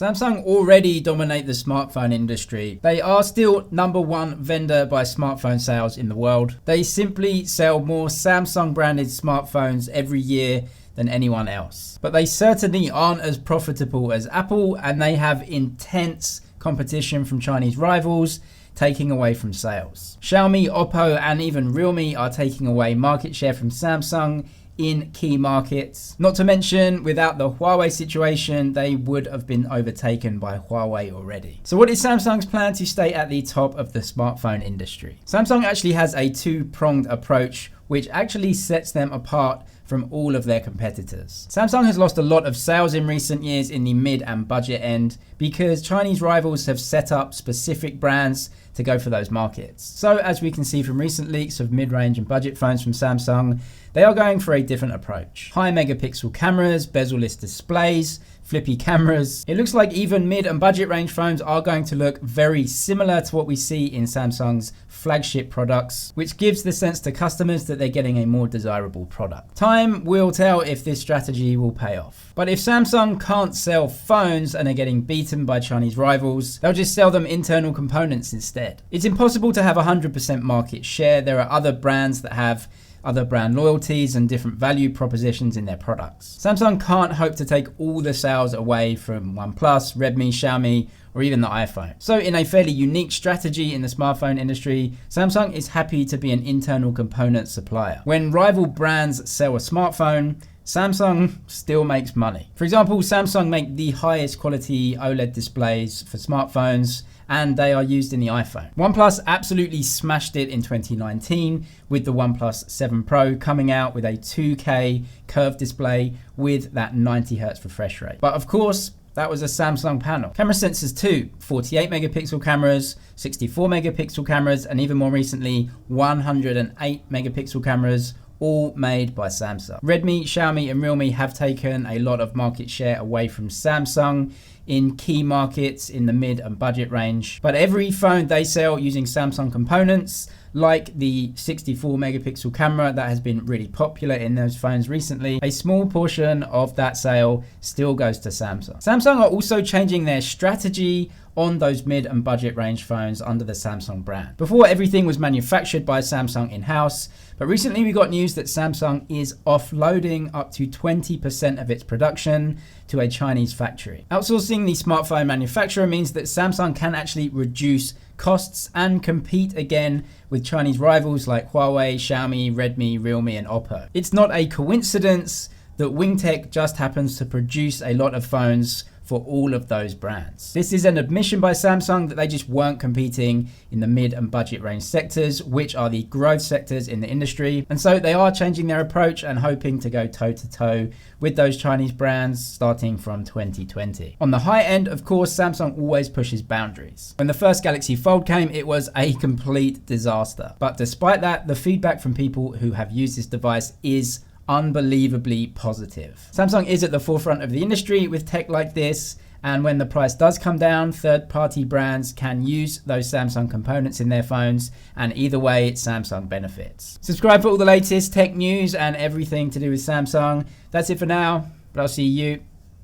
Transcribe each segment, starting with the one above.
Samsung already dominate the smartphone industry. They are still #1 vendor by smartphone sales in the world. They simply sell more Samsung branded smartphones every year than anyone else. But they certainly aren't as profitable as Apple, and they have intense competition from Chinese rivals, taking away from sales. Xiaomi, Oppo, and even Realme are taking away market share from Samsung in key markets. Not to mention, without the Huawei situation, they would have been overtaken by Huawei already. So what is Samsung's plan to stay at the top of the smartphone industry? Samsung actually has a two-pronged approach, which actually sets them apart from all of their competitors. Samsung has lost a lot of sales in recent years in the mid and budget end because Chinese rivals have set up specific brands to go for those markets. So as we can see from recent leaks of mid-range and budget phones from Samsung, they are going for a different approach. High megapixel cameras, bezel-less displays, flippy cameras. It looks like even mid and budget range phones are going to look very similar to what we see in Samsung's flagship products, which gives the sense to customers that they're getting a more desirable product. Time will tell if this strategy will pay off. But if Samsung can't sell phones and are getting beaten by Chinese rivals, they'll just sell them internal components instead. It's impossible to have 100% market share. There are other brands that have other brand loyalties and different value propositions in their products. Samsung can't hope to take all the sales away from OnePlus, Redmi, Xiaomi, or even the iPhone. So in a fairly unique strategy in the smartphone industry, Samsung is happy to be an internal component supplier. When rival brands sell a smartphone, Samsung still makes money. For example, Samsung make the highest quality OLED displays for smartphones, and they are used in the iPhone. OnePlus absolutely smashed it in 2019 with the OnePlus 7 Pro coming out with a 2K curved display with that 90Hz refresh rate. But of course, that was a Samsung panel. Camera sensors too, 48 megapixel cameras, 64 megapixel cameras, and even more recently, 108 megapixel cameras, all made by Samsung. Redmi, Xiaomi, and Realme have taken a lot of market share away from Samsung in key markets in the mid and budget range. But every phone they sell using Samsung components, like the 64 megapixel camera that has been really popular in those phones recently, a small portion of that sale still goes to Samsung. Samsung are also changing their strategy on those mid and budget range phones under the Samsung brand. Before, everything was manufactured by Samsung in-house, but recently we got news that Samsung is offloading up to 20% of its production to a Chinese factory. Outsourcing the smartphone manufacturer means that Samsung can actually reduce costs and compete again with Chinese rivals like Huawei, Xiaomi, Redmi, Realme, and Oppo. It's not a coincidence that Wingtech just happens to produce a lot of phones for all of those brands. This is an admission by Samsung that they just weren't competing in the mid and budget range sectors, which are the growth sectors in the industry. And so they are changing their approach and hoping to go toe to toe with those Chinese brands starting from 2020. On the high end, of course, Samsung always pushes boundaries. When the first Galaxy Fold came, it was a complete disaster. But despite that, the feedback from people who have used this device is unbelievably positive. Samsung is at the forefront of the industry with tech like this, and when the price does come down, third-party brands can use those Samsung components in their phones, and either way, Samsung benefits. Subscribe for all the latest tech news and everything to do with Samsung. That's it for now, but I'll see you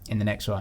in the next one.